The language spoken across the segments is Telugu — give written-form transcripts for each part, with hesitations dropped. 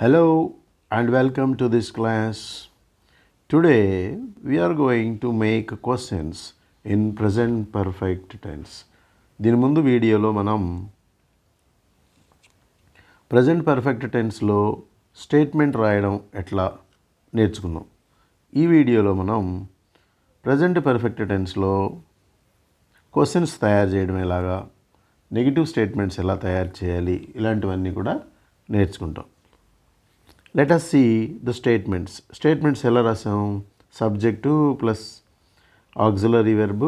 Hello and welcome to this class. Today we are going to make questions in present perfect tense. దీని ముందు వీడియోలో మనం ప్రజెంట్ పర్ఫెక్ట్ టెన్స్లో స్టేట్మెంట్ రాయడం ఎట్లా నేర్చుకున్నాం. ఈ వీడియోలో మనం ప్రజెంట్ పర్ఫెక్ట్ టెన్స్లో క్వశ్చన్స్ తయారు చేయడం ఎలాగా, నెగిటివ్ స్టేట్మెంట్స్ ఎలా తయారు చేయాలి, ఇలాంటివన్నీ కూడా నేర్చుకుంటాం. Let us see the statements. Statements ఎలా రాసాం? Subject plus auxiliary verb,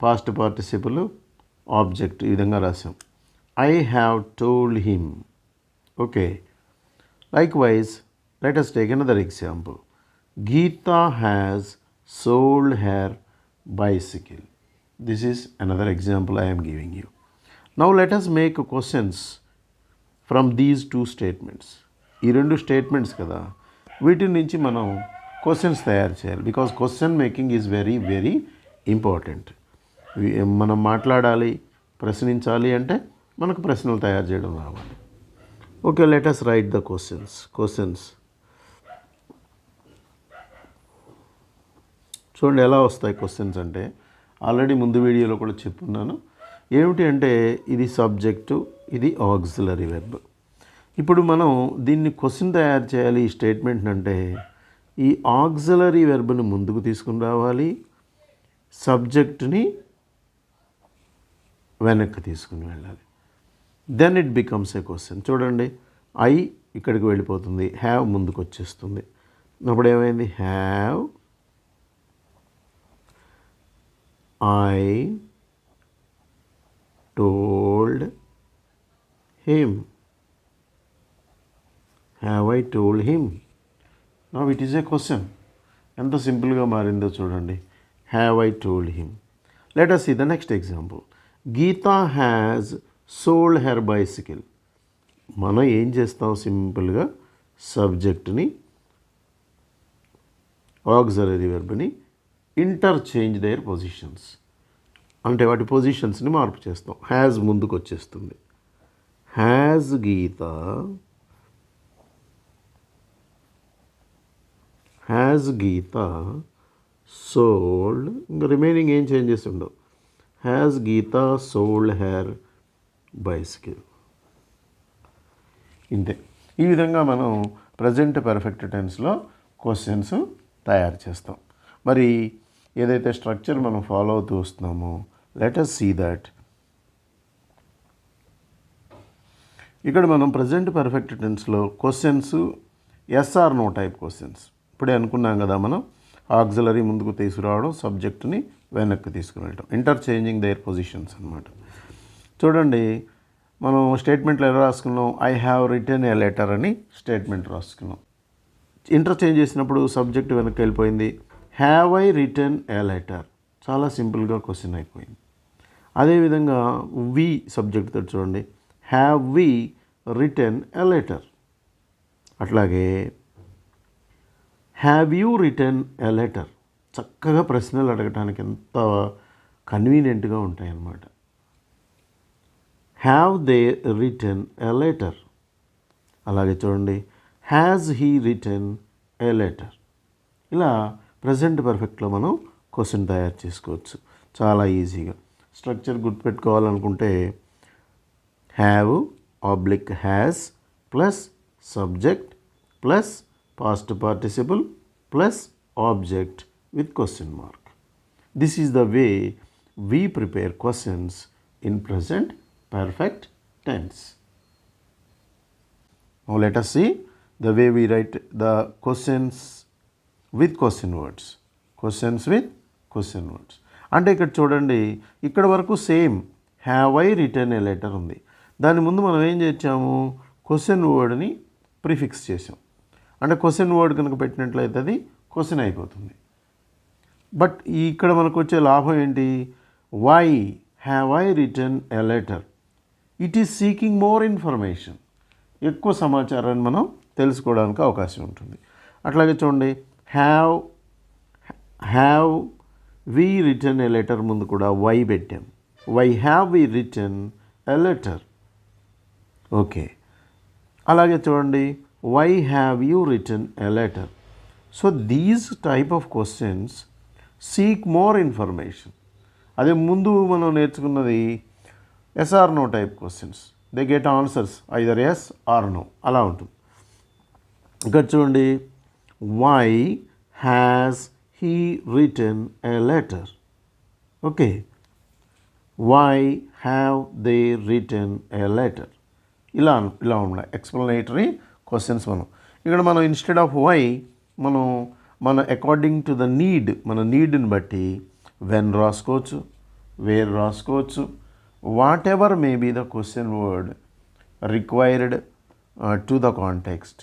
past participle, object, ఈ విధంగా రాసాం. I have told him. Okay. Likewise, let us take another example. Geeta has sold her bicycle. This is another example I am giving you. Now let us make questions from these two statements. ఈ రెండు స్టేట్మెంట్స్ కదా, వీటి నుంచి మనం క్వశ్చన్స్ తయారు చేయాలి. Because question making is very very important. మనం మాట్లాడాలి, ప్రశ్నించాలి అంటే మనకు ప్రశ్నలు తయారు చేయడం రావాలి. Okay, let us right the questions. చూడండి ఎలా వస్తాయి క్వశ్చన్స్ అంటే, ఆల్రెడీ ముందు వీడియోలో కూడా చెప్పున్నాను. ఏమిటి అంటే, ఇది సబ్జెక్టు, ఇది ఆక్సిలరీ వెర్బ్. ఇప్పుడు మనం దీన్ని క్వశ్చన్ తయారు చేయాలి. ఈ స్టేట్మెంట్ అంటే ఈ ఆక్సిలరీ వెర్బ్ని ముందుకు తీసుకుని రావాలి, సబ్జెక్ట్ని వెనక్కి తీసుకుని వెళ్ళాలి. Then it becomes a question. చూడండి, ఐ ఇక్కడికి వెళ్ళిపోతుంది, హ్యావ్ ముందుకు వచ్చేస్తుంది. అప్పుడు ఏమైంది? Have I told him. Have I told him. Now it is a question. ఎంత సింపుల్గా మారిందో చూడండి. Have I told him. Let us see the next example. Geeta has sold her bicycle. మనం ఏం చేస్తాం? సింపుల్గా సబ్జెక్ట్ని, ఆక్సిలరీ వెర్బ్ని ఇంటర్చేంజ్ దేర్ పొజిషన్స్, అంటే వాటి పొజిషన్స్ని మార్పు చేస్తాం. హ్యాజ్ ముందుకు వచ్చేస్తుంది. హ్యాజ్ గీతా సోల్డ్, ఇంకా రిమైనింగ్ ఏం చేంజెస్ ఉండవు. Has Geeta sold her bicycle. ఇంతే. ఈ విధంగా మనం ప్రజెంట్ పర్ఫెక్ట్ టెన్స్లో క్వశ్చన్స్ తయారు చేస్తాం. మరి ఏదైతే స్ట్రక్చర్ మనం ఫాలో అవుతూ వస్తున్నామో, లెట్ us see that. ఇక్కడ మనం ప్రజెంట్ పర్ఫెక్ట్ టెన్స్లో questions yes or no type questions. ఇప్పుడే అనుకున్నాం కదా, మనం ఆక్సిలరీ ముందుకు తీసుకురావడం, సబ్జెక్ట్ని వెనక్కి తీసుకుని వెళ్ళడం, ఇంటర్చేంజింగ్ దేర్ పొజిషన్స్ అనమాట. చూడండి, మనం స్టేట్మెంట్లో ఎలా రాసుకున్నాం? I have written a letter అని స్టేట్మెంట్ రాసుకున్నాం. ఇంటర్చేంజ్ చేసినప్పుడు సబ్జెక్ట్ వెనక్కి వెళ్ళిపోయింది. Have I written a letter. చాలా సింపుల్గా క్వశ్చన్ అయిపోయింది. అదేవిధంగా వి సబ్జెక్ట్తో చూడండి, have we written a letter. అట్లాగే have you written a letter. చక్కగా ప్రశ్నలు అడగటానికి ఎంత కన్వీనియంట్గా ఉంటాయన్నమాట. Have they written a letter. అలాగే చూడండి, has he written a letter. ఇలా ప్రజెంట్ పర్ఫెక్ట్లో మనం క్వశ్చన్ తయారు చేసుకోవచ్చు చాలా ఈజీగా. Structure గుర్తుపెట్టుకోవాలనుకుంటే have oblique has plus subject plus past participle plus object with question mark. This is the way we prepare questions in present perfect tense. Now let us see the way we write the questions with question words. Questions with question words. అంటే ఇక్కడ చూడండి, ఇక్కడ వరకు same have I written a letter ఉంది. దాని ముందు మనం ఏం చేసాము? క్వశ్చన్ వర్డ్ని ప్రిఫిక్స్ చేసాం. అంటే క్వశ్చన్ వర్డ్ కనుక పెట్టినట్లయితే అది క్వశ్చన్ అయిపోతుంది. బట్ ఇక్కడ మనకు వచ్చే లాభం ఏంటి? Why have I return a letter. It is seeking more information. ఎక్కువ సమాచారాన్ని మనం తెలుసుకోవడానికి అవకాశం ఉంటుంది. అట్లాగే చూడండి, have we return a letter ముందు కూడా వై పెట్టాం. Why have we return a letter. Okay. అలాగే చూడండి, why have you written a letter? So these type of questions seek more information. అదే ముందు మనం నేర్చుకున్నది yes or no type questions, they get answers either yes or no, అలా ఉంటుంది. ఇక్కడ చూడండి, why has he written a letter. Okay, why have they written a letter, ఇలా ఉన్నాయి ఎక్స్ప్లెనేటరీ క్వశ్చన్స్. ఇక్కడ మనం ఇన్స్టెడ్ ఆఫ్ వై మన అకార్డింగ్ టు ద నీడ్, మన నీడ్ని బట్టి వెన్ రాసుకోవచ్చు, వేర్ రాసుకోవచ్చు, whatever may be the question word required to the context.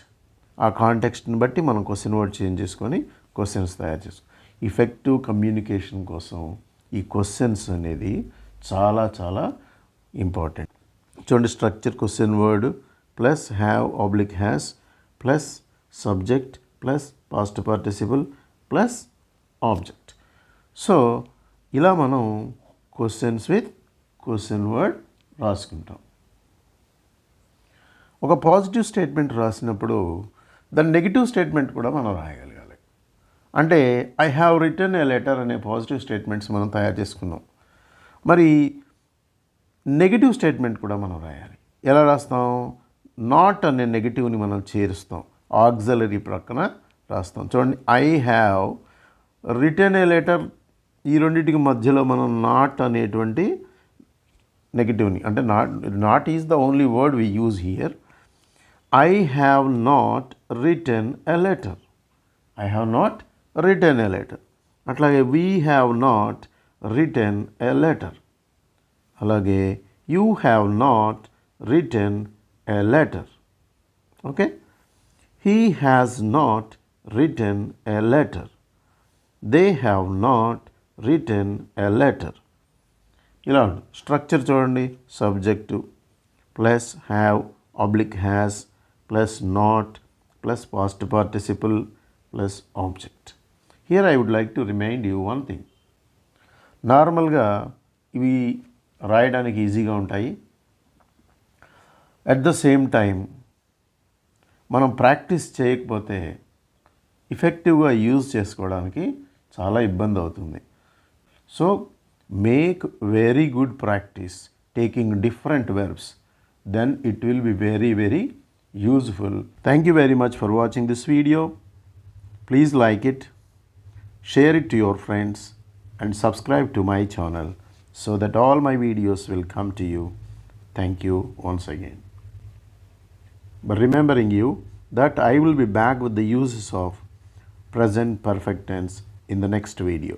ఆ కాంటెక్స్ట్ని బట్టి మనం క్వశ్చన్ వర్డ్ చేంజ్ చేసుకొని క్వశ్చన్స్ తయారు చేసుకో. ఇఫెక్టివ్ కమ్యూనికేషన్ కోసం ఈ క్వశ్చన్స్ అనేది చాలా చాలా ఇంపార్టెంట్. చూడండి, structure question word plus have oblique has plus subject plus past participle plus object. So ఇలా మనం క్వశ్చన్స్ విత్ క్వశ్చన్ వర్డ్ రాసుకుంటాం. ఒక పాజిటివ్ స్టేట్మెంట్ రాసినప్పుడు దాని నెగిటివ్ స్టేట్మెంట్ కూడా మనం రాయగలగాలి. అంటే I have written a letter అనే పాజిటివ్ స్టేట్మెంట్స్ మనం తయారు చేసుకున్నాం. మరి నెగిటివ్ స్టేట్మెంట్ కూడా మనం రాయాలి. ఎలా రాస్తాం? నాట్ అనే నెగిటివ్ని మనం చేరుస్తాం, ఆక్సిలరీ ప్రక్కన రాస్తాం. చూడండి, I have written a letter, ఈ రెండింటికి మధ్యలో మనం నాట్ అనేటువంటి నెగిటివ్ని, అంటే not is the only word we use here. I have not written a letter, I have not written a letter. అట్లాగే we have not written a letter. అలాగే you have not written a letter. Okay, he has not written a letter, they have not written a letter. ఇలా స్ట్రక్చర్ చూడండి, subject plus have oblique has plus not plus past participle plus object. Here I would like to remind you one thing. నార్మల్గా ఇవి రాయడానికి ఈజీగా ఉంటాయి. అట్ ద సేమ్ టైం మనం ప్రాక్టీస్ చేయకపోతే ఎఫెక్టివ్గా యూజ్ చేసుకోవడానికి చాలా ఇబ్బంది అవుతుంది. So make very good practice taking different verbs, then it will be very, very useful. Thank you very much for watching this video. Please like it, share it to your friends and subscribe to my channel so that all my videos will come to you. Thank you once again. But remembering you that I will be back with the uses of present perfect tense in the next video.